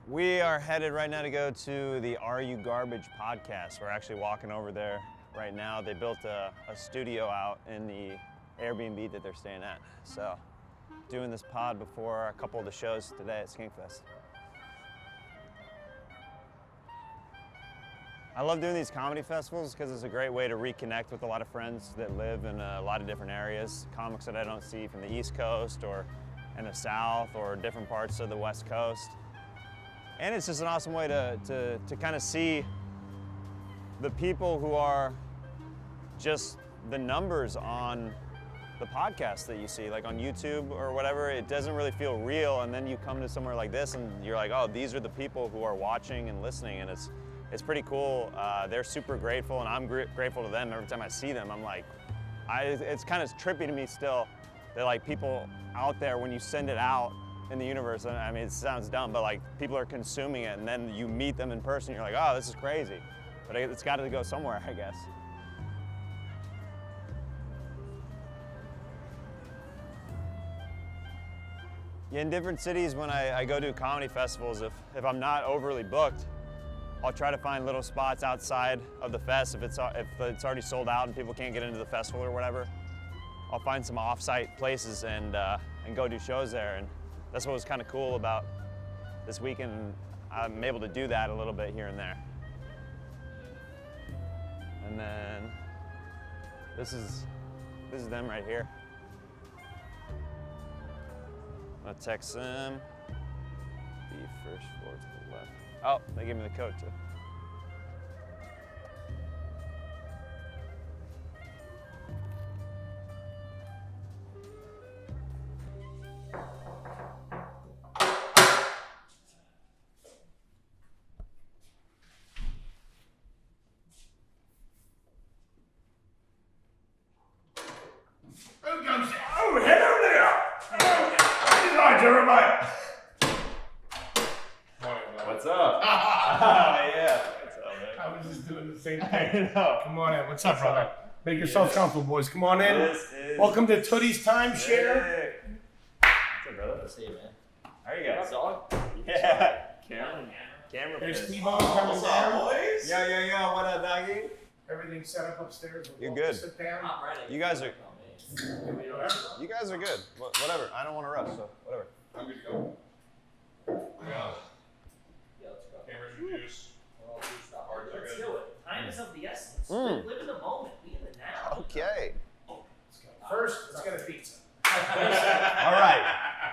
We are headed right now to go to the Are You Garbage podcast. We're actually walking over there right now. They built a studio out in the Airbnb that they're staying at. So, doing this pod before a couple of the shows today at Skankfest. I love doing these comedy festivals because it's a great way to reconnect with a lot of friends that live in a lot of different areas. Comics that I don't see from the East Coast or in the South or different parts of the West Coast. And it's just an awesome way to kind of see the people who are just the numbers on the podcast that you see, like on YouTube or whatever. It doesn't really feel real, and then you come to somewhere like this and you're like, oh, these are the people who are watching and listening, and it's pretty cool. They're super grateful, and I'm grateful to them. Every time I see them, I'm like, it's kind of trippy to me still that like people out there, when you send it out in the universe, I mean, it sounds dumb, but like people are consuming it, and then you meet them in person, you're like, oh, this is crazy. But it's got to go somewhere, I guess. Yeah, in different cities, when I go to comedy festivals, if I'm not overly booked, I'll try to find little spots outside of the fest. If it's already sold out and people can't get into the festival or whatever, I'll find some off-site places and go do shows there. And that's what was kind of cool about this weekend. I'm able to do that a little bit here and there. And then this is them right here. I'm gonna text them. The first floor to the left. Oh, they gave me the code too. Oh, hello there! Hi, Jeremiah! What's up? Yeah. What's up, man? I was just doing the same thing. I know. Come on in. What's up, brother? Make yourself comfortable, boys. Come on in. Welcome to Tootie's Timeshare. Hey. What's up, brother? Let's see, man. How are you guys? Dog? Yeah. Camera There's fish. Steve-O coming down. boys? Yo. What up, doggy? Everything's set up upstairs. You're Welcome good. to Sit down. I'm ready. You guys are good. Whatever. I don't want to rush, so whatever. I'm good to go. Yeah. Yeah, let's go. Cameras are juice. Hearts are Let's good. do it. Time is of the essence. Mm. Live in the moment. Be in the now. Okay. First, let's get a pizza. All right.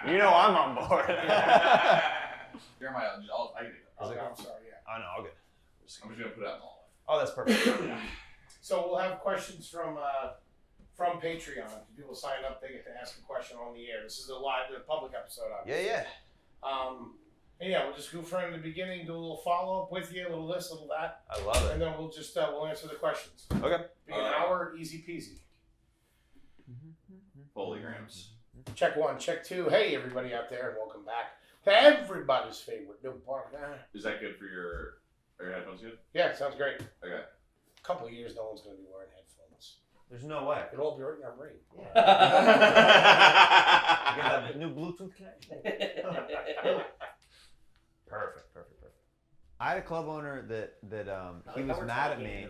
You know I'm on board. Jeremiah, I can do that. Oh, I'm sorry, yeah. Oh no, all good. I'm just gonna put it out in the hallway. Oh, that's perfect. So we'll have questions from Patreon. If people sign up, they get to ask a question on the air. This is a public episode, obviously. Yeah. And yeah, we'll just goof around in the beginning, do a little follow-up with you, a little this, a little that, I love and then we'll just we'll answer the questions. Okay. Be an hour, easy peasy. Polygrams. Check one, check two. Hey, everybody out there, and welcome back to everybody's favorite new part. Is that good for your headphones good? Yeah, sounds great. Okay. A couple of years, no one's going to be wearing headphones. There's no way. It'll all be right in our brain. You got a new Bluetooth connection. Perfect. I had a club owner that he was mad at me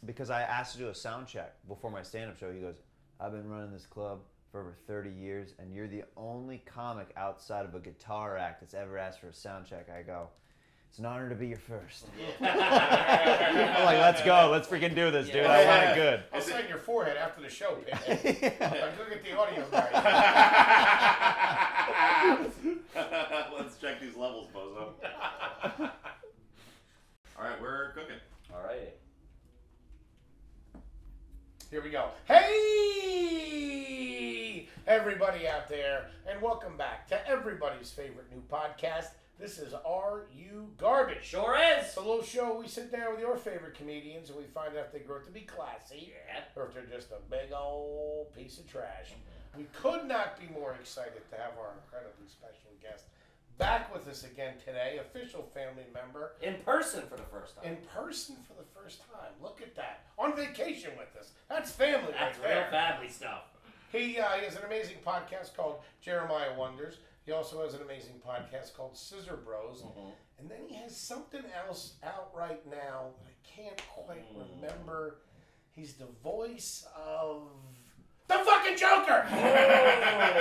because I asked to do a sound check before my stand-up show. He goes, I've been running this club for over 30 years, and you're the only comic outside of a guitar act that's ever asked for a sound check. I go, it's an honor to be your first. I'm like, let's go. Let's freaking do this, dude. I want it good. I'll sign your forehead after the show, Pete. Yeah. Go get the audio guy. Let's check these levels, bozo. All right, we're cooking. All right. Here we go. Hey, everybody out there, and welcome back to everybody's favorite new podcast. This is Are You Garbage? Sure is. It's a little show we sit down with your favorite comedians and we find out if they grow up to be classy or if they're just a big old piece of trash. We could not be more excited to have our incredibly special guest back with us again today, official family member. In person for the first time. In person for the first time. Look at that. On vacation with us. That's family That's right real there. family stuff. He has an amazing podcast called Jeremiah Wonders. He also has an amazing podcast called Scissor Bros. And then he has something else out right now that I can't quite remember. He's the voice of the fucking Joker!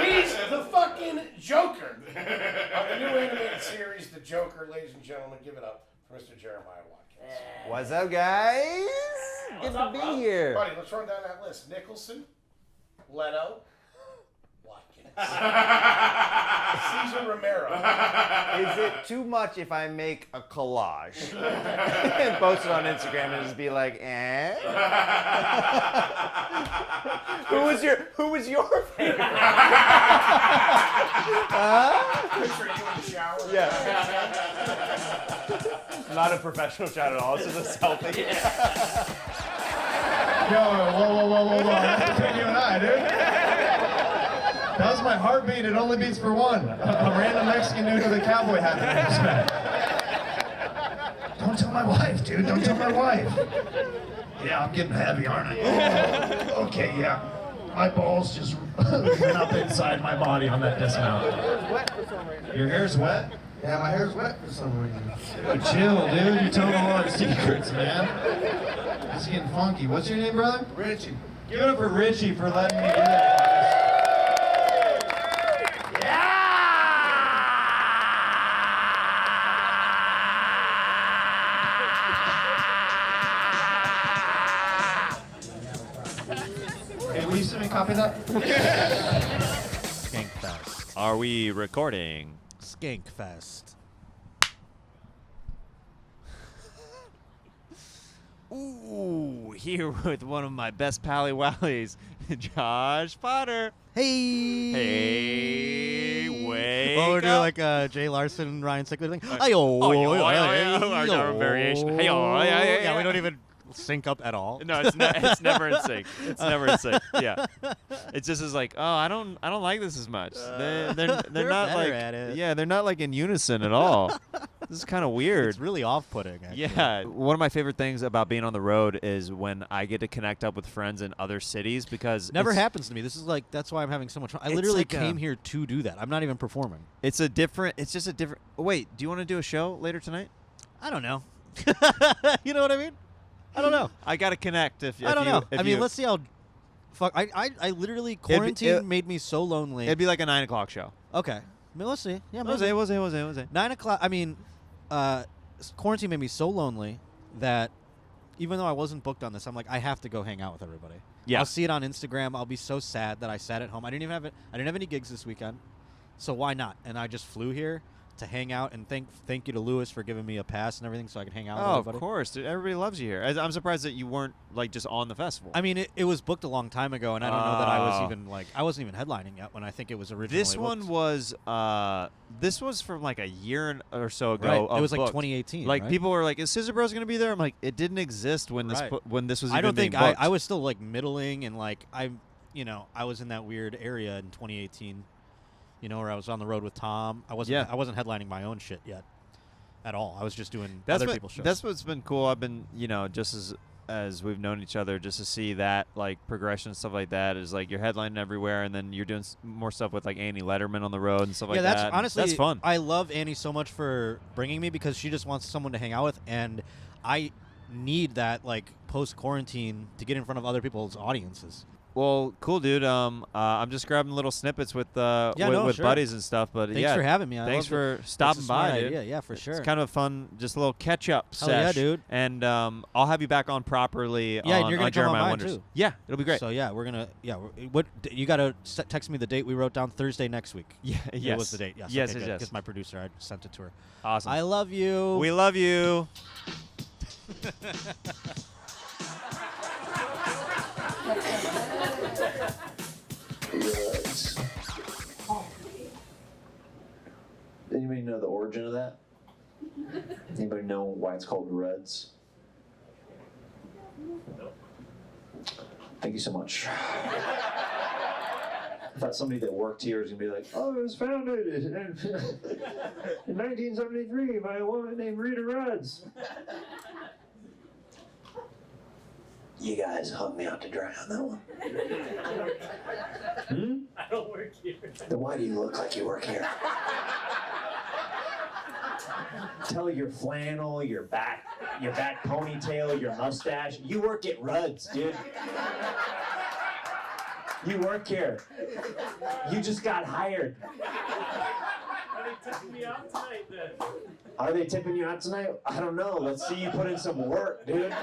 He's the fucking Joker! On the new animated series, The Joker, ladies and gentlemen, give it up for Mr. Jeremiah Watkins. What's up, guys? Good to be here. Buddy, let's run down that list. Nicholson, Leto, Watkins. Cesar Romero. Is it too much if I make a collage and post it on Instagram and just be like, eh? Who was your favorite? Picture you in the shower. Yeah. Not a professional shot at all. It's just a selfie. Yo, whoa. That's between you and I, dude. That was my heartbeat. It only beats for one. A random Mexican dude with a cowboy hat. Don't tell my wife, dude. Don't tell my wife. Yeah, I'm getting heavy, aren't I? Oh, okay, yeah. My balls just went up inside my body on that dismount. Your hair's wet? Yeah, my hair's wet for some reason. Dude, chill, dude. You're telling a lot of secrets, man. It's getting funky. What's your name, brother? Richie. Give it up for Richie for letting me do that. Hey, will you send me a copy of that? Skankfest. Are we recording? Skankfest. Ooh, here with one of my best pally wallies, Josh Potter. Hey. Hey, wake Oh, we're doing up. like Jay Larson, Ryan Sickler thing. Our variation. Hey, Yeah, we don't even sync up at all. No, it's never in sync. It's never in sync. Yeah, it just is like, oh, I don't like this as much. They're not better like at it. Yeah, they're not like in unison at all. This is kind of weird. It's really off-putting, actually. Yeah, one of my favorite things about being on the road is when I get to connect up with friends in other cities because Never happens to me. This is like, that's why I'm having so much fun. I It's literally like came here to do that. I'm not even performing. It's just a different. Wait, do you want to do a show later tonight? I don't know. You know what I mean? I don't know. I gotta connect if I don't know. if I mean, you- let's see how. Fuck. I literally quarantine made me so lonely. It'd be like a 9 o'clock show. Okay. I mean, let's see. Yeah, Was maybe. it? 9 o'clock. I mean, quarantine made me so lonely that even though I wasn't booked on this, I'm like, I have to go hang out with everybody. Yeah. I'll see it on Instagram. I'll be so sad that I sat at home. I didn't have any gigs this weekend, so why not? And I just flew here to hang out and thank you to Lewis for giving me a pass and everything so I could hang out with Oh, everybody. of course, dude. Everybody loves you here. I'm surprised that you weren't like just on the festival. I mean, it was booked a long time ago, and I don't know that I was Oh. even I wasn't even headlining yet when I think it was originally This one booked. was from like a year or so ago. Right. of It was like booked. 2018. Like right? people were like, "Is Scissor Bros gonna be there?" I'm like, "It didn't exist when Right. when this was." I even don't being think booked. I was still like middling and like I was in that weird area in 2018. Where I was on the road with Tom. I wasn't headlining my own shit yet at all. I was just doing other people's shows. That's what's been cool. I've been, just as we've known each other, just to see that like progression and stuff like that is like you're headlining everywhere, and then you're doing more stuff with like Annie Letterman on the road and stuff like that. Yeah, that's honestly that's fun. I love Annie so much for bringing me because she just wants someone to hang out with, and I need that like post quarantine to get in front of other people's audiences. Well, cool, dude. I'm just grabbing little snippets with sure. buddies and stuff. But Thanks for having me. Thanks for stopping by, dude. Yeah, for sure. It's kind of a fun, just a little catch up Hell yeah, sesh. dude. And I'll have you back on properly. Yeah, on, and you're gonna on come on Jeremiah mine, Wonders. too. Yeah, it'll be great. So yeah, we're gonna What you gotta text me the date we wrote down Thursday next week. Yeah, It yes. was the date. Yes. Yes, okay, yes, good. yes. Because my producer, I sent it to her. Awesome. I love you. We love you. Ruds. Anybody know the origin of that? Anybody know why it's called Ruds? Thank you so much. I thought somebody that worked here was going to be like, oh, it was founded in 1973 by a woman named Rita Ruds. You guys hung me out to dry on that one. I don't work here. Then why do you look like you work here? Tell your flannel, your back ponytail, your mustache. You work at Rudd's, dude. You work here. You just got hired. Are they tipping me out tonight then? Are they tipping you out tonight? I don't know. Let's see you put in some work, dude.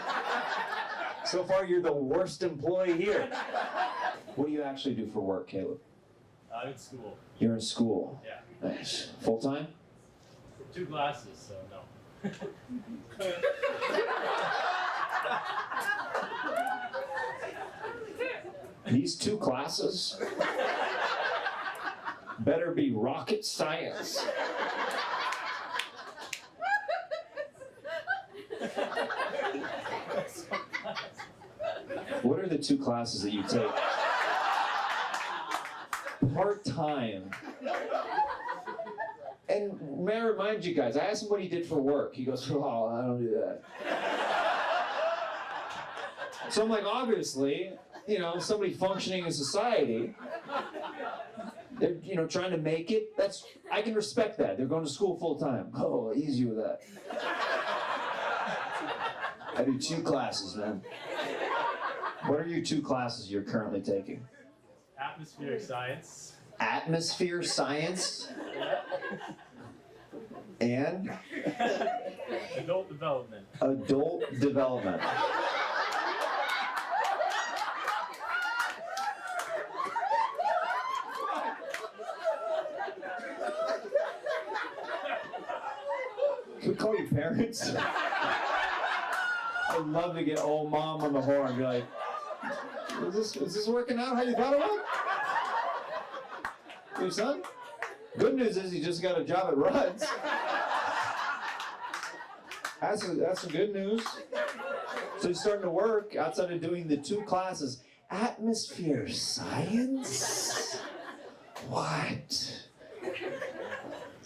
So far, you're the worst employee here. What do you actually do for work, Caleb? I'm in school. You're in school. Yeah. Nice. Full time? 2 glasses, so no. These 2 classes better be rocket science. What are the 2 classes that you take? Part-time. And may I remind you guys, I asked him what he did for work. He goes, oh, I don't do that. So I'm like, obviously, somebody functioning in society, they're, trying to make it. I can respect that. They're going to school full time. Oh, easy with that. I do 2 classes, man. What are your 2 classes you're currently taking? Atmospheric science. Atmosphere science? And? Adult development. Adult development. Can we call you parents? I'd love to get old mom on the horn and be like, is this working out how you thought it would? Your son? Good news is he just got a job at Rudd's. That's some good news. So he's starting to work outside of doing the 2 classes. Atmosphere science? What?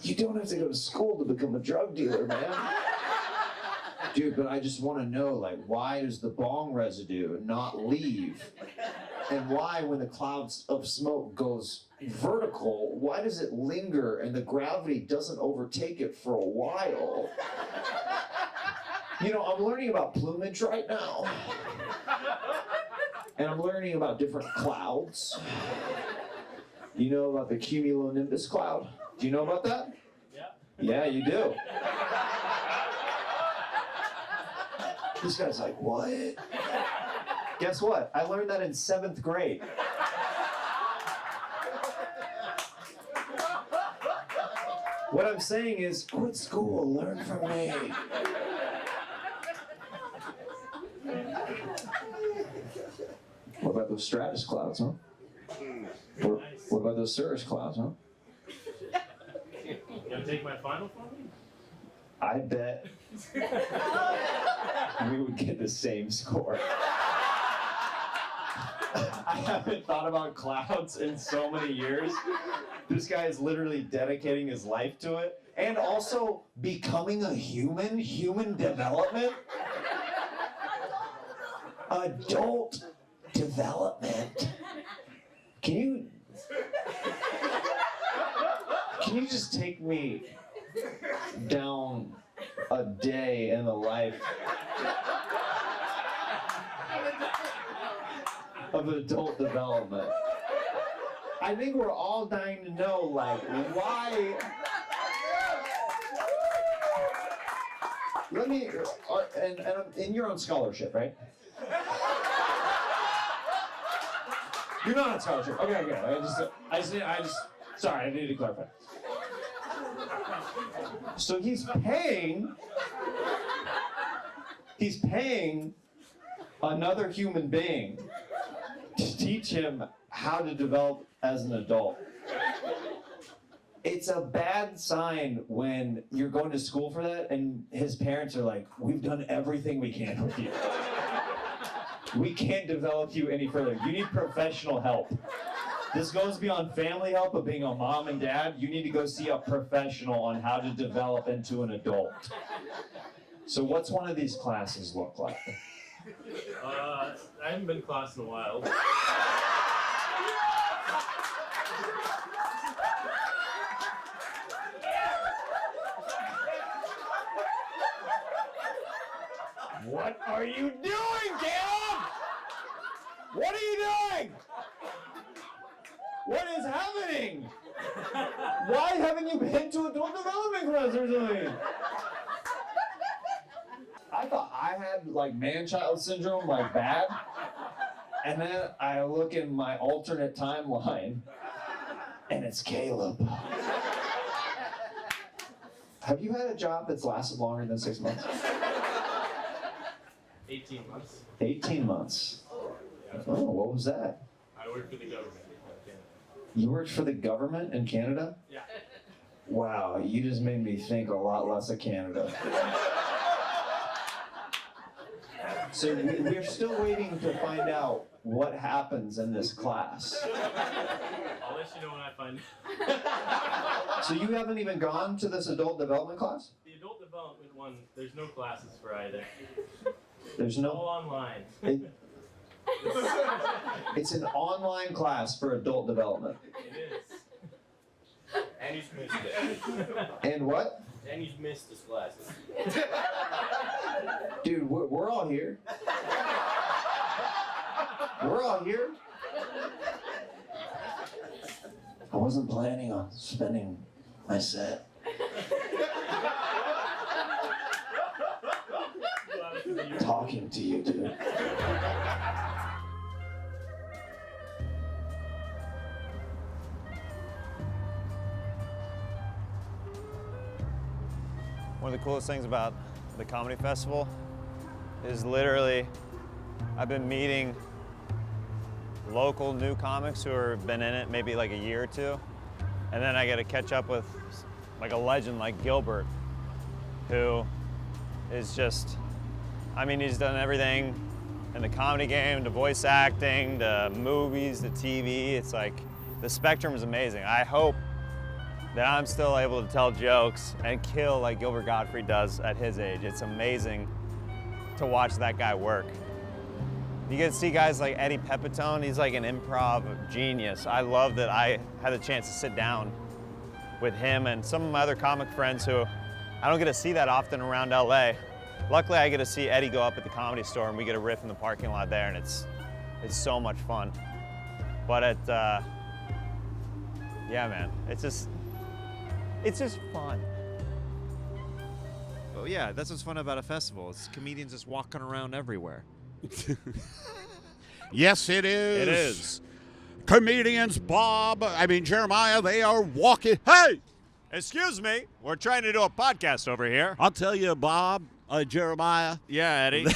You don't have to go to school to become a drug dealer, man. Dude, but I just want to know, why does the bong residue not leave? And why, when the clouds of smoke goes vertical, why does it linger and the gravity doesn't overtake it for a while? I'm learning about plumage right now. And I'm learning about different clouds. You know about the cumulonimbus cloud? Do you know about that? Yeah. Yeah, you do. This guy's like, what? Guess what? I learned that in 7th grade. What I'm saying is, quit school, learn from me. What about those stratus clouds, huh? What about those cirrus clouds, huh? You gonna take my final for me? I bet we would get the same score. I haven't thought about clouds in so many years. This guy is literally dedicating his life to it. And also becoming a human development. Adult development. Can you just take me down a day in the life of adult development? I think we're all dying to know, why. Let me, and you're on scholarship, right? You're not on scholarship. Okay. Sorry, I need to clarify. So he's paying another human being to teach him how to develop as an adult. It's a bad sign when you're going to school for that and his parents are like, we've done everything we can with you. We can't develop you any further. You need professional help. This goes beyond family help of being a mom and dad. You need to go see a professional on how to develop into an adult. So what's one of these classes look like? I haven't been to class in a while. What are you doing, Caleb? What are you doing? What is happening? Why haven't you been to adult development class or something? I thought I had like man-child syndrome, like bad. And then I look in my alternate timeline, and it's Caleb. Have you had a job that's lasted longer than 6 months? 18 months. 18 months. Oh, what was that? I work for the government. You worked for the government in Canada? Yeah. Wow, you just made me think a lot less of Canada. So we're still waiting to find out what happens in this class. I'll let you know when I find out. So you haven't even gone to this adult development class? The adult development one, there's no classes for either. There's All no... online. It's an online class for adult development. It is. And he's missed it. And what? And he's missed his classes. Dude, we're all here. We're all here. I wasn't planning on spending my set. Talking to you, dude. One of the coolest things about the comedy festival is literally I've been meeting local new comics who have been in it maybe like a year or two, and then I get to catch up with like a legend like Gilbert, who is just, I mean, he's done everything in the comedy game, to voice acting, to movies, to TV. It's like the spectrum is amazing. I hope that I'm still able to tell jokes and kill like Gilbert Gottfried does at his age. It's amazing to watch that guy work. You get to see guys like EddiePepitone. He's like an improv genius. I love that I had the chance to sit down with him and some of my other comic friends who I don't get to see that often around LA. Luckily, I get to see Eddie go up at the Comedy Store and we get a riff in the parking lot there, and it's so much fun. But yeah, man, it's just fun. Oh yeah, that's what's fun about a festival. It's comedians just walking around everywhere. Yes, it is. It is. Comedians, Jeremiah, they are walking. Hey! Excuse me, we're trying to do a podcast over here. I'll tell you, Bob, Jeremiah. Yeah, Eddie.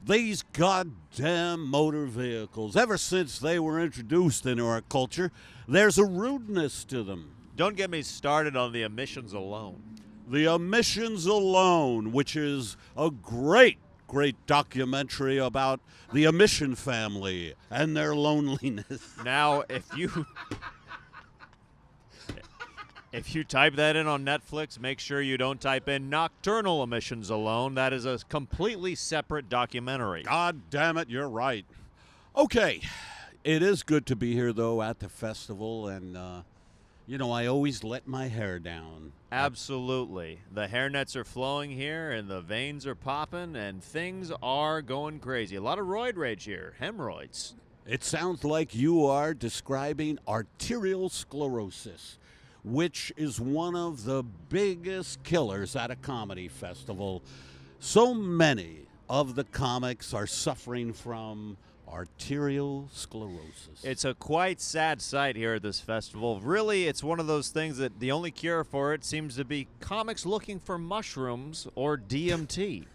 These goddamn motor vehicles, ever since they were introduced into our culture, there's a rudeness to them. Don't get me started on the emissions alone. The Emissions Alone, which is a great documentary about the Emission family and their loneliness. Now, if you type that in on Netflix, make sure you don't type in Nocturnal Emissions Alone. That is a completely separate documentary. God damn it, you're right. Okay, it is good to be here, though, at the festival, and, I always let my hair down. Absolutely. The hairnets are flowing here, and the veins are popping, and things are going crazy. A lot of roid rage here, hemorrhoids. It sounds like you are describing arterial sclerosis, which is one of the biggest killers at a comedy festival. So many of the comics are suffering from arterial sclerosis. It's a quite sad sight here at this festival. Really, it's one of those things that the only cure for it seems to be comics looking for mushrooms or DMT.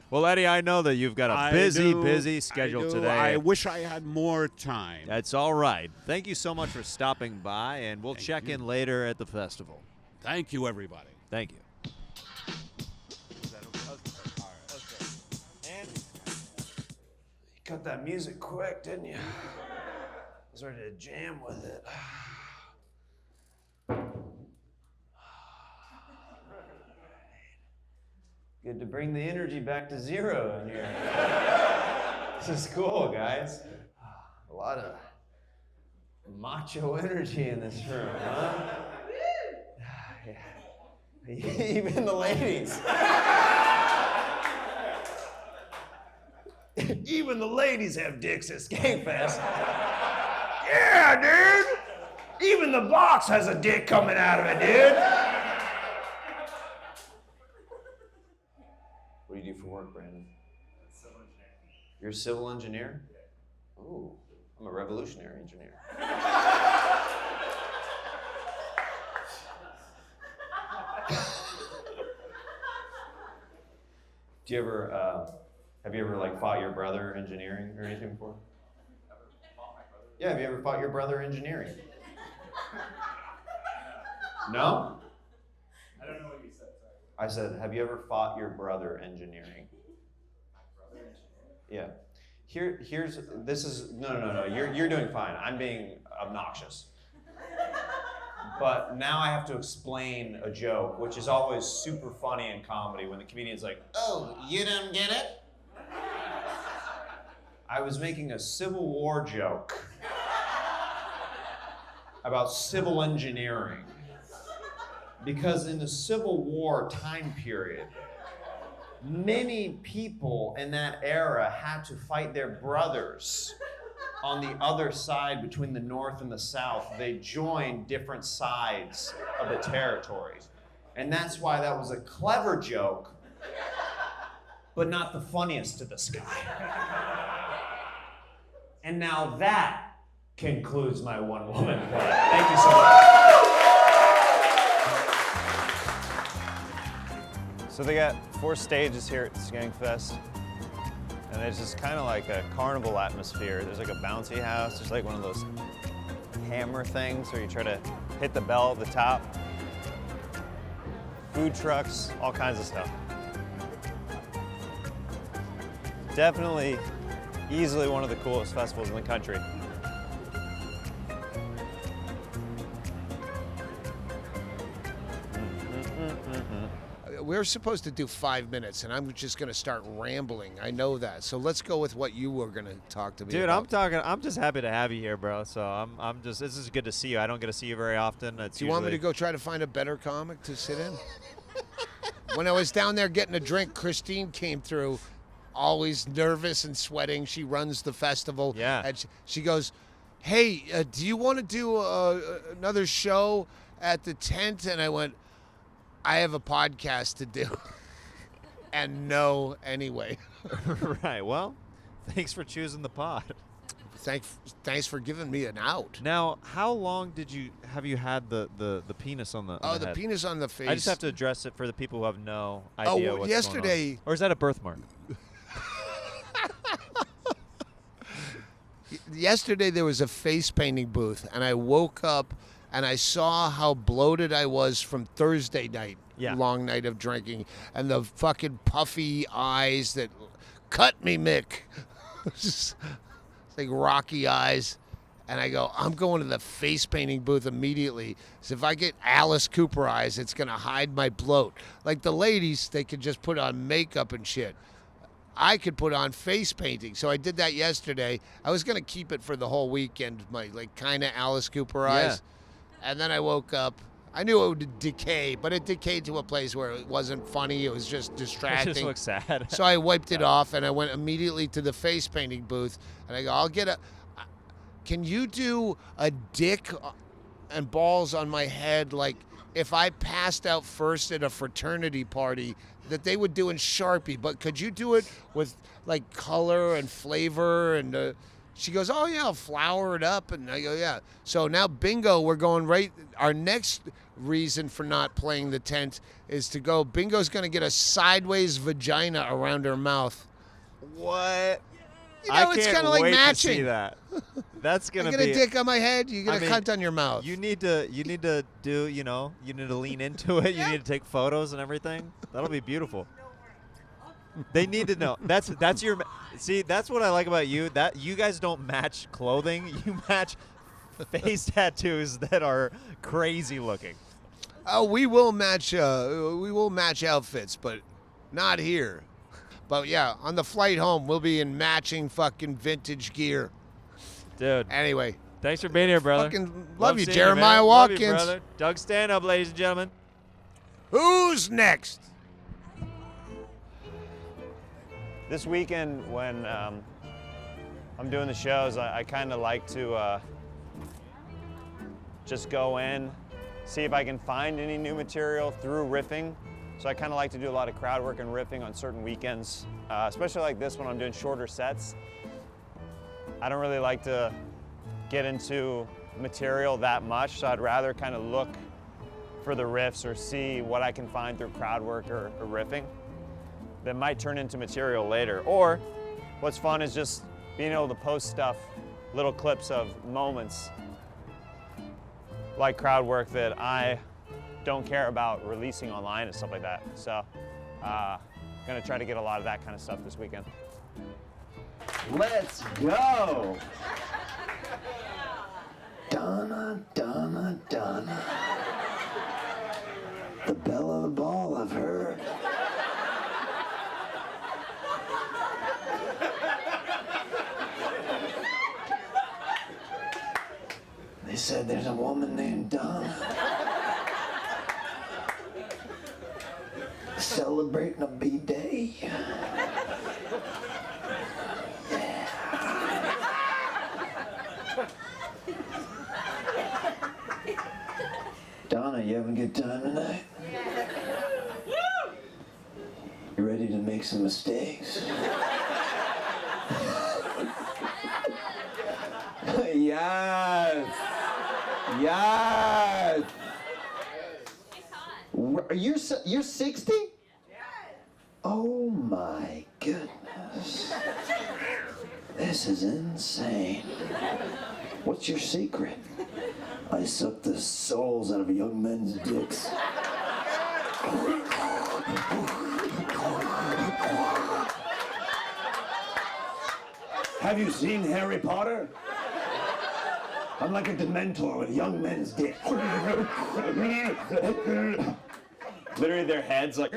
Well, Eddie, I know that you've got a busy schedule today. I wish I had more time. That's all right. Thank you so much for stopping by, and we'll check in later at the festival. Thank you, everybody. Thank you. Cut that music quick, didn't you? I was ready to jam with it. Good to bring the energy back to zero in here. This is cool, guys. A lot of macho energy in this room, huh? Yeah. Even the ladies. Even the ladies have dicks at Skankfest. Yeah, dude! Even the box has a dick coming out of it, dude! What do you do for work, Brandon? Civil engineering. You're a civil engineer? Ooh, I'm a revolutionary engineer. Do you ever, have you ever like fought your brother engineering or anything before? Ever fought my brother? Yeah, have you ever fought your brother engineering? No? I don't know what you said, sorry. I said, have you ever fought your brother engineering? My brother engineering? Yeah. No, you're doing fine. I'm being obnoxious. But now I have to explain a joke, which is always super funny in comedy when the comedian's like, oh, you don't get it? I was making a Civil War joke about civil engineering. Because in the Civil War time period, many people in that era had to fight their brothers on the other side between the North and the South. They joined different sides of the territories. And that's why that was a clever joke, but not the funniest to this guy. And now that concludes my one-woman play. Thank you so much. So they got 4 stages here at Skankfest. And it's just kind of like a carnival atmosphere. There's like a bouncy house. There's like one of those hammer things where you try to hit the bell at the top. Food trucks, all kinds of stuff. Definitely, easily one of the coolest festivals in the country. We're supposed to do 5 minutes, and I'm just going to start rambling. I know that. So let's go with what you were going to talk to me Dude, about. I'm just happy to have you here, bro. So I'm just, this is good to see you. I don't get to see you very often. It's Do you want me to go try to find a better comic to sit in? When I was down there getting a drink, Christine came through, always nervous and sweating. She runs the festival. Yeah. And she goes, hey, do you want to do another show at the tent? And I went, I have a podcast to do. And no, anyway. Right, well, thanks for choosing the pod. Thanks for giving me an out. Now, how long have you had the penis on the Oh, the head? penis on the face. I just have to address it for the people who have no idea well, what's yesterday, going on. Or is that a birthmark? Yesterday there was a face painting booth, and I woke up and I saw how bloated I was from Thursday night, long night of drinking, and the fucking puffy eyes that cut me, Mick. It's like rocky eyes. And I go, I'm going to the face painting booth immediately. So if I get Alice Cooper eyes, it's going to hide my bloat. Like the ladies, they could just put on makeup and shit. I could put on face painting. So I did that yesterday. I was going to keep it for the whole weekend, my like kind of Alice Cooper eyes. And then I woke up. I knew it would decay, but it decayed to a place where it wasn't funny. It was just distracting. It just looks sad. So I wiped it off, and I went immediately to the face painting booth. And I go, I'll get a... Can you do a dick and balls on my head like if I passed out first at a fraternity party that they would do in Sharpie, but could you do it with like color and flavor? And she goes, oh yeah, I'll flour it up. And I go, yeah. So now bingo, we're going right. Our next reason for not playing the tent is to go, bingo's going to get a sideways vagina around her mouth. What? You know, I it's can't kind of like wait matching. to see that. That's gonna I be. get a dick on my head. You get a cunt on your mouth. You need to do. You need to lean into it. You need to take photos and everything. That'll be beautiful. They need to know. That's your. See, that's what I like about you. That you guys don't match clothing. You match face tattoos that are crazy looking. Oh, we will match. We will match outfits, but not here. But yeah, on the flight home, we'll be in matching fucking vintage gear. Dude. Anyway. Thanks for being here, brother. Fucking love you, seeing Jeremiah man. Watkins. Love you, brother. DougStanhope, ladies and gentlemen. Who's next? This weekend when I'm doing the shows, I kind of like to just go in, see if I can find any new material through riffing. So I kind of like to do a lot of crowd work and riffing on certain weekends, especially like this when I'm doing shorter sets. I don't really like to get into material that much, so I'd rather kind of look for the riffs or see what I can find through crowd work or riffing that might turn into material later. Or what's fun is just being able to post stuff, little clips of moments like crowd work that I don't care about releasing online and stuff like that. So gonna try to get a lot of that kind of stuff this weekend. Let's go! Donna, Donna, Donna. The belle of the ball, I've heard. They said there's a woman named Donna celebrating a B-Day. Donna, you having a good time tonight? You ready to make some mistakes? Yes! Yes! You're 60? Oh my goodness. This is insane. What's your secret? I suck the souls out of young men's dicks. Have you seen Harry Potter? I'm like a Dementor with young men's dick. Literally their heads like...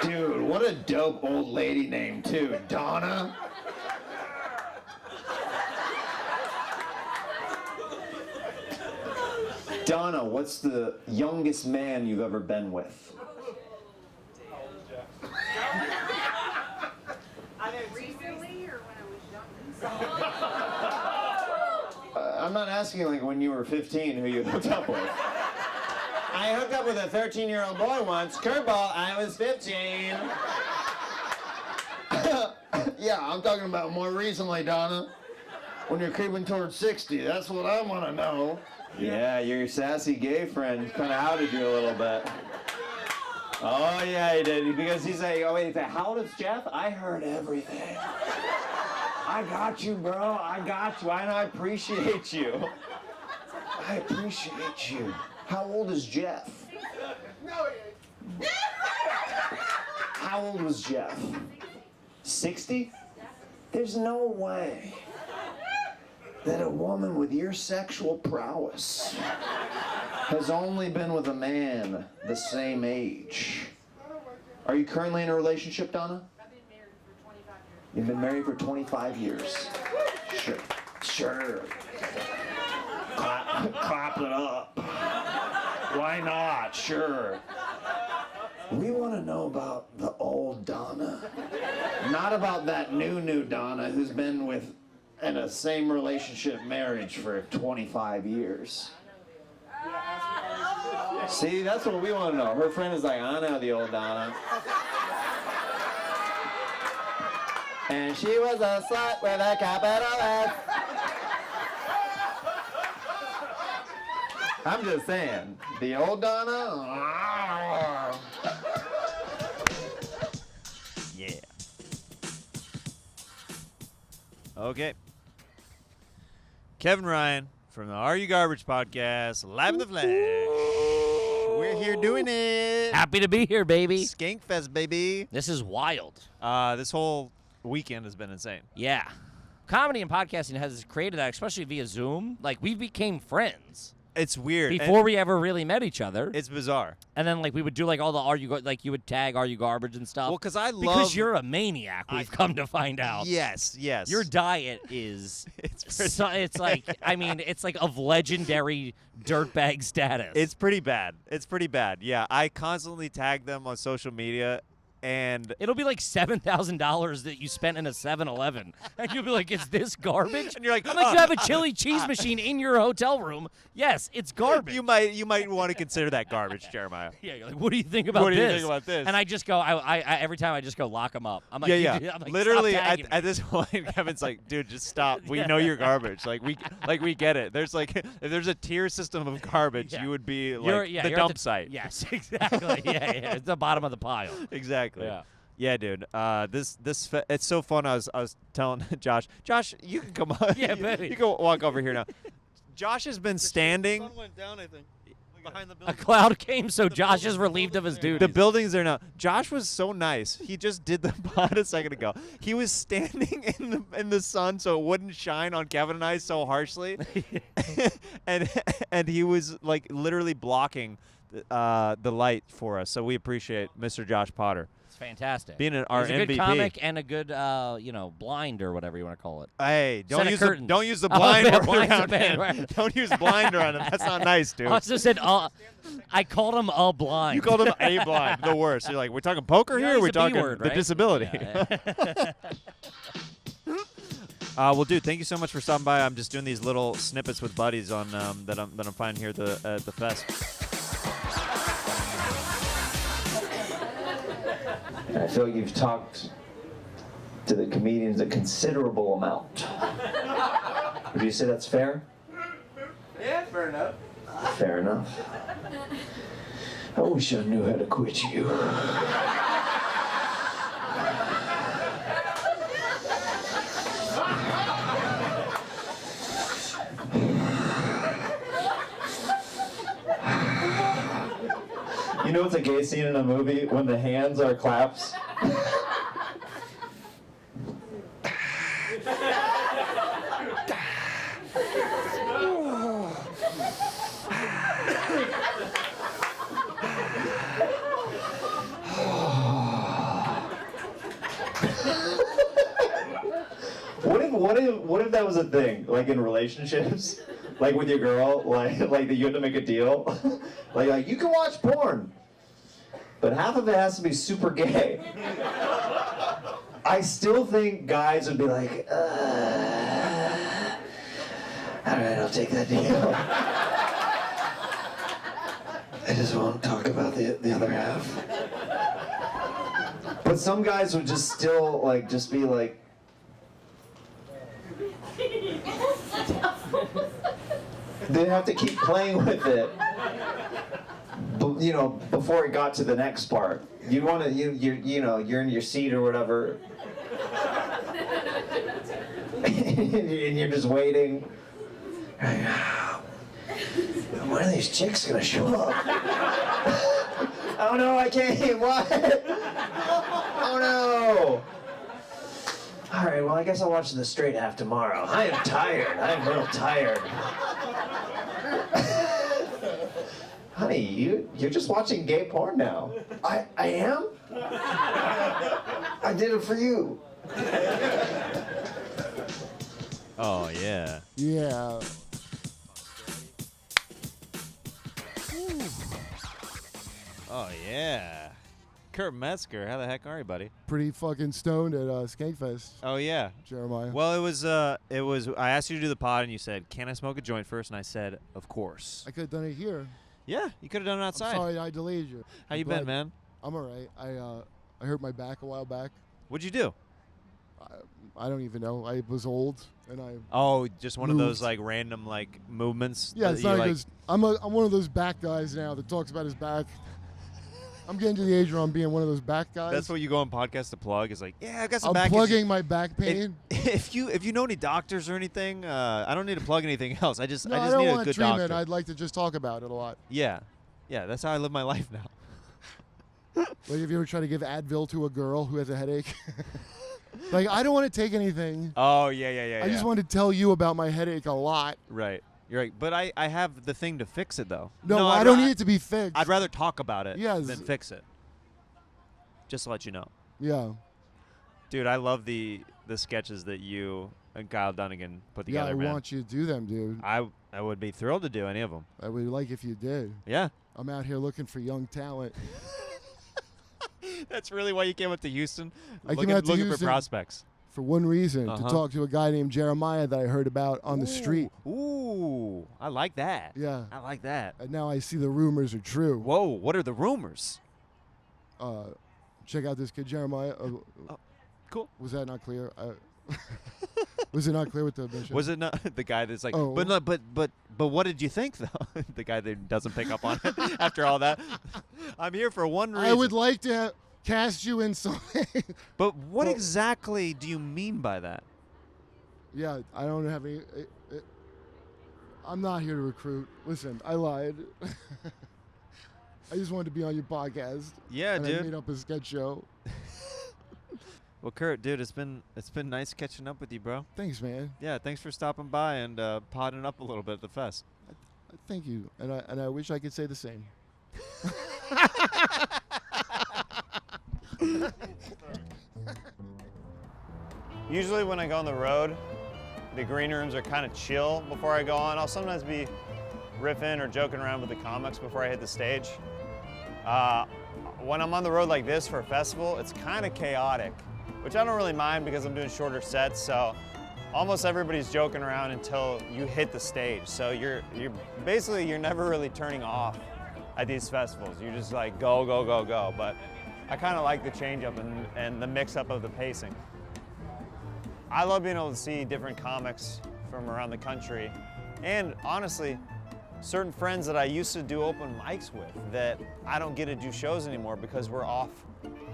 Dude, what a dope old lady name too, Donna. Donna, what's the youngest man you've ever been with? Recently or when I was younger? I'm not asking like when you were 15 who you hooked up with. I hooked up with a 13-year-old boy once. Curveball, I was 15. Yeah, I'm talking about more recently, Donna. When you're creeping towards 60, that's what I want to know. Yeah, your sassy gay friend kind of outed you a little bit. Oh, yeah, he did. Because he's like, oh, wait, how old is Jeff? I heard everything. I got you, bro. I got you. I appreciate you. I appreciate you. How old is Jeff? No, he ain't. How old was Jeff? 60? There's no way that a woman with your sexual prowess has only been with a man the same age. Are you currently in a relationship, Donna? I've been married for 25 years. You've been married for 25 years? Sure. Sure. Clap it up. Why not? Sure. We want to know about the old Donna. Not about that new Donna who's been with in a same relationship marriage for 25 years. See, that's what we want to know. Her friend is like, I know the old Donna. And she was a slut with a capital S. I'm just saying, the old Donna. Yeah. Okay. KevinRyan from the Are You Garbage podcast, live in the flesh. We're here doing it. Happy to be here, baby. Skankfest, baby. This is wild. This whole weekend has been insane. Yeah. Comedy and podcasting has created that, especially via Zoom. Like, we became friends. It's weird. Before we ever really met each other. It's bizarre. And then like we would do like all the like you would tag Are You Garbage and stuff. Well, because you're a maniac. We've come to find out. Yes. Your diet is it's like I mean it's like of legendary dirtbag status. It's pretty bad. Yeah, I constantly tag them on social media. And it'll be like $7,000 that you spent in a 7-Eleven, and you'll be like, "Is this garbage?" And you're like, "I'm like, you have a chili cheese machine in your hotel room." Yes, it's garbage. You might want to consider that garbage, Jeremiah. Yeah, you're like, "What do you think about this?" What do you think about this? And I just go, I every time I just go lock them up. I'm like, yeah. I'm like, Literally, "Stop tagging me." at this point, Kevin's like, "Dude, just stop. We know you're garbage. Like we get it. There's like if there's a tier system of garbage, you would be like the dump site." Yes, exactly. yeah, it's the bottom of the pile. Exactly. Yeah. Yeah, dude. It's so fun. I was telling Josh, you can come on. Yeah, baby. You can walk over here now. Josh has been standing. The sun went down, I think. Behind the A building. cloud came, so Josh is relieved of his duties. The building's there now. Josh was so nice. He just did the pod a second ago. He was standing in the sun so it wouldn't shine on Kevin and I so harshly, and he was like literally blocking the light for us. So we appreciate Mr. Josh Potter. It's fantastic. Being our He's a MVP. good comic and a good, blind or whatever you want to call it. Hey, Set of don't curtains. use the Oh, blind yeah, word blind's around a bad him. word. Don't use blind around him. That's not nice, dude. I also said, I called him a blind. You called him a blind, the worst. You're like, we're talking poker Yeah, here? he's We're a talking B-word, the right? disability. Yeah. Well, dude, thank you so much for stopping by. I'm just doing these little snippets with buddies on that I'm finding here at the fest. I feel like you've talked to the comedians a considerable amount. Would you say that's fair? Yeah, fair enough. Fair enough. I wish I knew how to quit you. You know it's a gay scene in a movie when the hands are claps? What if that was a thing, like in relationships, like with your girl, like that you had to make a deal, like you can watch porn, but half of it has to be super gay. I still think guys would be like, all right, I'll take that deal. I just won't talk about the other half. But some guys would just still just be like. They'd have to keep playing with it, before it got to the next part. You want to, you're in your seat or whatever, and you're just waiting. When are these chicks gonna show up? Oh no, I can't. What? Oh no. All right, well, I guess I'll watch the straight half tomorrow. I am tired. I'm real tired. Honey, you're just watching gay porn now. I am? I did it for you. Oh, yeah. Yeah. Oh, yeah. KurtMetzger, how the heck are you, buddy? Pretty fucking stoned at Skankfest. Oh, yeah. Jeremiah. Well, it was, I asked you to do the pod, and you said, can I smoke a joint first? And I said, of course. I could have done it here. Yeah, you could have done it outside. I'm sorry I delayed you. How you been, man? I'm all right. I hurt my back a while back. What'd you do? I don't even know. I was old, and I Oh, just one of those, moved. random, movements? Yeah, that it's you, not because I'm one of those back guys now that talks about his back. I'm getting to the age where I'm being one of those back guys. That's what you go on podcast to plug. Is like, yeah, I've got some I'm back plugging my back pain. If you know any doctors or anything, I don't need to plug anything else. I just No, I need don't a want good treatment. doctor. I'd like to just talk about it a lot. Yeah, that's how I live my life now. Like, have you ever tried to give Advil to a girl who has a headache? I don't want to take anything. Oh yeah. I just wanted to tell you about my headache a lot. Right. You're right. But I have the thing to fix it, though. No, I don't need it to be fixed. I'd rather talk about it Yes. than fix it. Just to let you know. Yeah. Dude, I love the sketches that you and Kyle Dunnigan put together, I man. want you to do them, dude. I would be thrilled to do any of them. I would like if you did. Yeah. I'm out here looking for young talent. That's really why you came up to Houston? I came out to looking Houston for prospects. For one reason, Uh-huh. to talk to a guy named Jeremiah that I heard about on the street. Ooh, I like that. Yeah. I like that. And now I see the rumors are true. Whoa, what are the rumors? Check out this kid, Jeremiah. Cool. Was that not clear? Was it not clear with the mission? Was it not the guy that's like? Oh. But what did you think though? The guy that doesn't pick up on it after all that. I'm here for one reason. I would like to cast you in something. But what exactly do you mean by that? Yeah, I don't have any. I'm not here to recruit. Listen, I lied. I just wanted to be on your podcast. Yeah, and dude. I made up a sketch show. Well, Kurt, dude, it's been nice catching up with you, bro. Thanks, man. Yeah, thanks for stopping by and potting up a little bit at the fest. Thank you, and I wish I could say the same. Usually when I go on the road, the green rooms are kind of chill before I go on. I'll sometimes be riffing or joking around with the comics before I hit the stage. When I'm on the road like this for a festival, it's kind of chaotic, which I don't really mind because I'm doing shorter sets, so almost everybody's joking around until you hit the stage. So you're never really turning off at these festivals. You're just like go, go, go, go. But I kind of like the change up and the mix up of the pacing. I love being able to see different comics from around the country, and honestly, certain friends that I used to do open mics with that I don't get to do shows anymore because we're off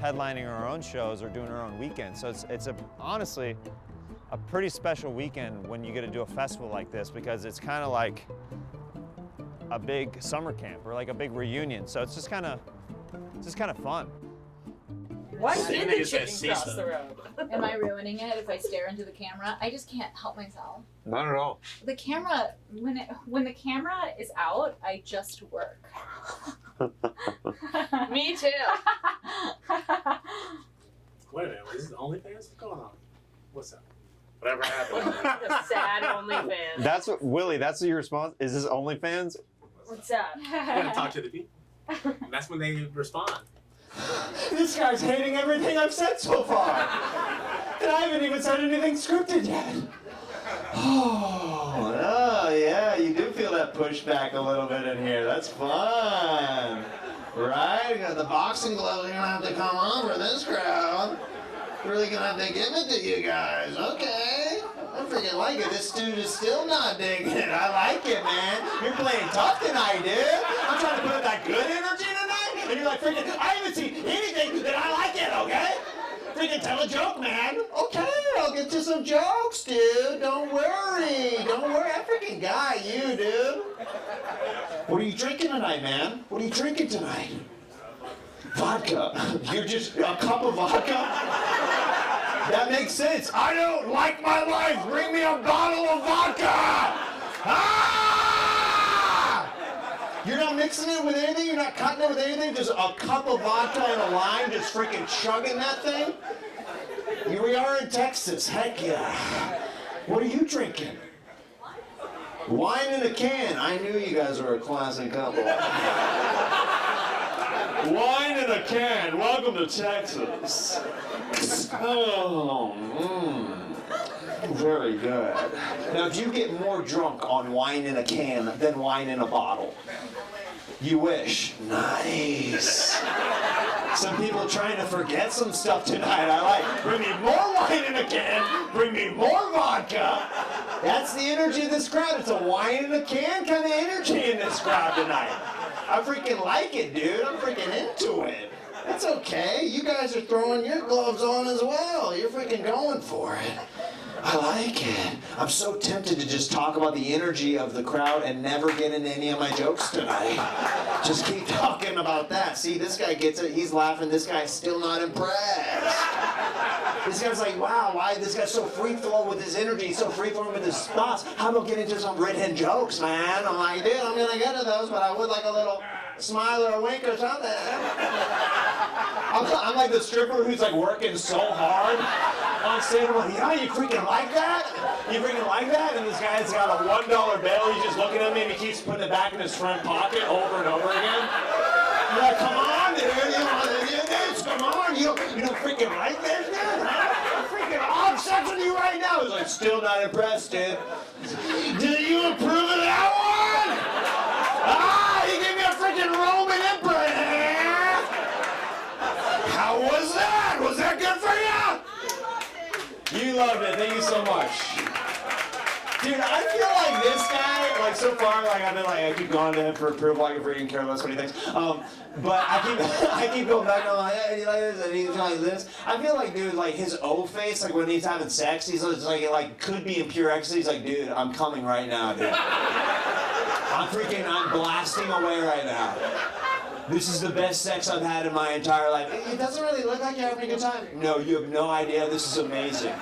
headlining our own shows or doing our own weekends. So it's honestly a pretty special weekend when you get to do a festival like this, because it's kind of like a big summer camp or like a big reunion. So it's just kind of fun. Why did the chicken cross the road? Am I ruining it if I stare into the camera? I just can't help myself. Not at all. The camera, when the camera is out, I just work. Me too. Wait a minute, is this OnlyFans? What's going on? What's up? Whatever happened? The sad OnlyFans. That's what, Willie, that's your response? Is this OnlyFans? What's up? You gotta talk to the people. And that's when they respond. This guy's hating everything I've said so far. And I haven't even said anything scripted yet. Oh, yeah, you do feel that pushback a little bit in here. That's fun. Right? You got the boxing gloves are gonna have to come on for this crowd. Really gonna have to give it to you guys. Okay. I freaking like it. This dude is still not digging it. I like it, man. You're playing tough tonight, dude. I'm trying to put that good energy tonight. And you're like, freaking, I haven't seen anything that I like it, okay? Freaking tell a joke, man. Okay, I'll get you some jokes, dude. Don't worry. Don't worry. I freaking got you, dude. What are you drinking tonight, man? What are you drinking tonight? Vodka. You're just a cup of vodka? That makes sense. I don't like my life. Bring me a bottle of vodka. Ah! You're not mixing it with anything? You're not cutting it with anything? Just a cup of vodka and a lime, just freaking chugging that thing? Here we are in Texas. Heck yeah. What are you drinking? Wine in a can. I knew you guys were a classic couple. Wine in a can. Welcome to Texas. Oh, very good. Now, do you get more drunk on wine in a can than wine in a bottle? You wish. Nice. Some people trying to forget some stuff tonight. I like. Bring me more wine in a can. Bring me more vodka. That's the energy of this crowd. It's a wine in a can kind of energy in this crowd tonight. I freaking like it, dude. I'm freaking into it. That's okay. You guys are throwing your gloves on as well. You're freaking going for it. I like it. I'm so tempted to just talk about the energy of the crowd and never get into any of my jokes tonight. Just keep talking about that. See, this guy gets it. He's laughing. This guy's still not impressed. This guy's like, wow, why this guy's so free-flowing with his energy, so free-flowing with his thoughts. How about getting into some redhead jokes, man? I'm like, dude, I'm gonna get to those, but I would like a little smile or a wink or something. I'm like the stripper who's like working so hard on stage. I'm like, yeah, you freaking like that? You freaking like that? And this guy's got a $1 bill. He's just looking at me and he keeps putting it back in his front pocket over and over again. You're like, come on, dude. Come on. You don't freaking like this, dude? I'm freaking off sex with you right now. He's like, still not impressed, dude. Did you approve of that one? Ah, you gave me a freaking Roman emperor. How was that? Was that good for you? You loved it. Thank you so much. Dude, I feel like this guy, like so far, like I've been like, I keep going to him for approval, I can freaking care less what he thinks. But I keep going back and I'm like, hey, do you like this? And he's like this. I feel like, dude, like his O face, like when he's having sex, he's like could be in pure ecstasy. He's like, dude, I'm coming right now, dude. I'm blasting away right now. This is the best sex I've had in my entire life. It doesn't really look like you're having a good time. No, you have no idea. This is amazing.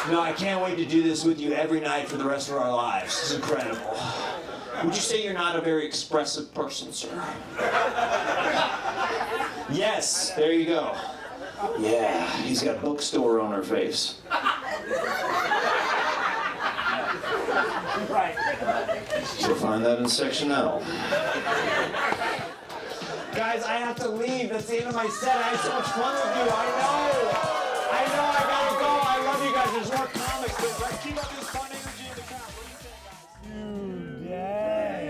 No, I can't wait to do this with you every night for the rest of our lives. It's incredible. Would you say you're not a very expressive person, sir? Yes, there you go. Yeah, he's got a bookstore owner face. Right. You'll find that in section L. Guys, I have to leave. That's the end of my set. I had so much fun with you. I know, I gotta go. I love you guys. There's more comics, but let's keep up this fun energy in the crowd. What do you think, guys? Today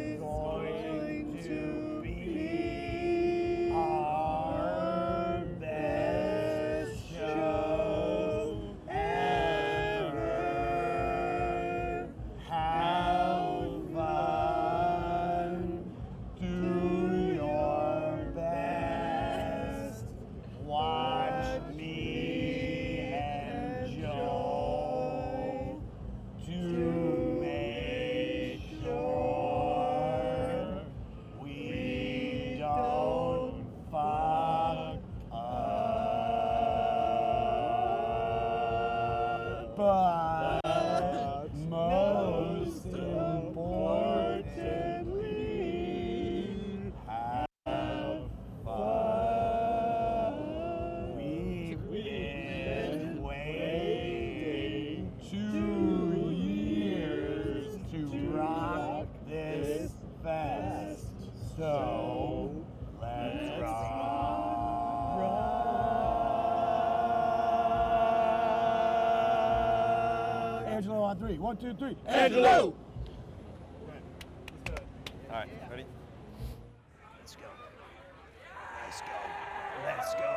is going to be our best show ever. Have fun. Do your best. Watch me and Joe to make sure we don't fuck up. But most importantly, have fun. We've been waiting 2 years to rock this fest. So let's rock. Angelo on 3. 1, 2, 3. Angelo! All right, ready? Let's go. Let's go. Let's go.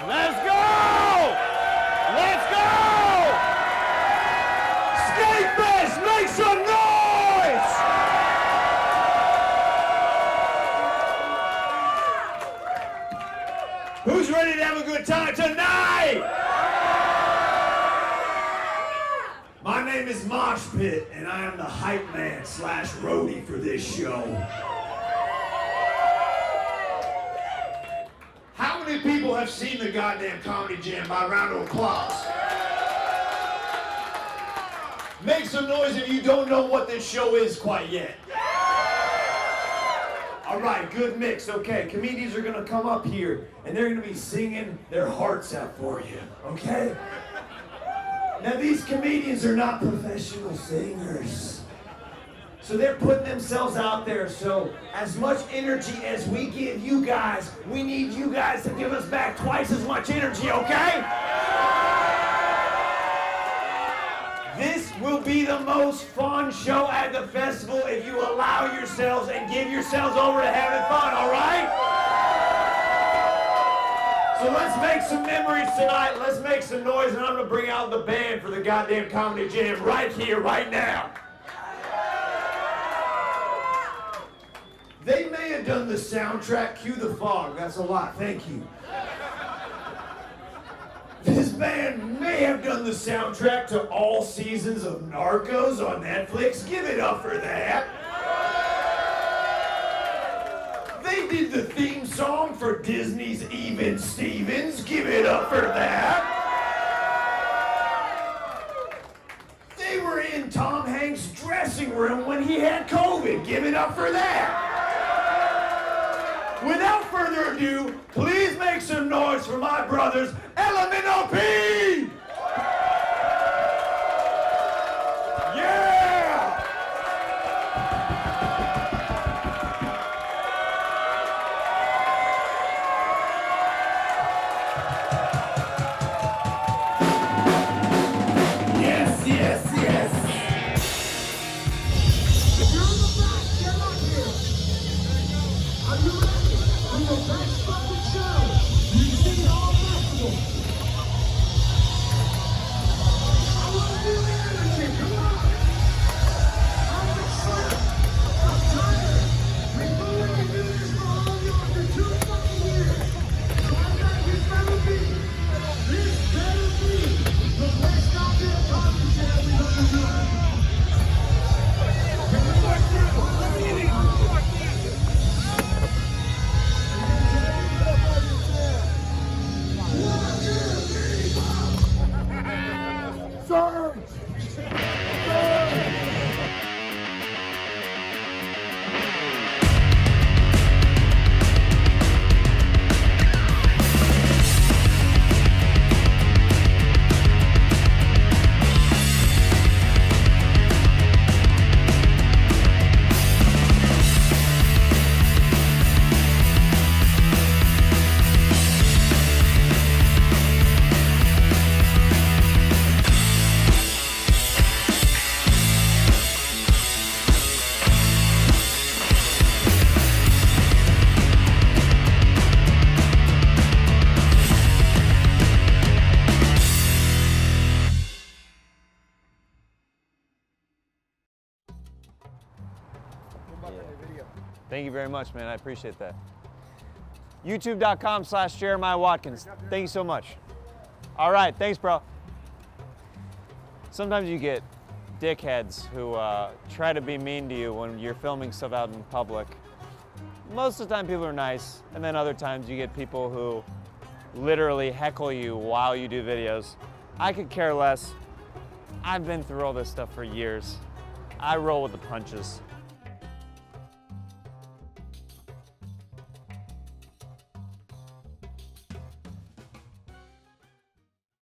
Let's go! Let's go! Skankfest, make some noise! Who's ready to have a good time tonight? My name is Mosh Pit, and I am the hype man / roadie for this show. How many people have seen the goddamn Comedy Jam by round of applause? Make some noise if you don't know what this show is quite yet. All right, good mix. Okay, comedians are gonna come up here, and they're gonna be singing their hearts out for you, okay? Now, these comedians are not professional singers. So they're putting themselves out there. So as much energy as we give you guys, we need you guys to give us back twice as much energy, okay? This will be the most fun show at the festival if you allow yourselves and give yourselves over to having fun, all right? So let's make some memories tonight. Let's make some noise, and I'm gonna bring out the band for the goddamn Comedy Jam right here, right now. They may have done the soundtrack. Cue the fog. That's a lot. Thank you. This band may have done the soundtrack to all seasons of Narcos on Netflix. Give it up for that. They did the theme song for Disney's Even Stevens. Give it up for that. They were in Tom Hanks' dressing room when he had COVID. Give it up for that. Without further ado, please make some noise for my brothers, Elemental P! Yeah! Yes, yes, yes. If you're in the back, get up here. Are you ready for the best fucking show you've seen all festival? I want to feel the energy. Come on. I'm excited. I'm tired. We've only been doing this for all y'all for 2 fucking years. So I got this better be. This better be the best goddamn comedy show we've ever done. Thank you very much, man. I appreciate that. YouTube.com/Jeremiah Watkins. Thank you so much. All right, thanks, bro. Sometimes you get dickheads who try to be mean to you when you're filming stuff out in public. Most of the time people are nice, and then other times you get people who literally heckle you while you do videos. I could care less. I've been through all this stuff for years. I roll with the punches.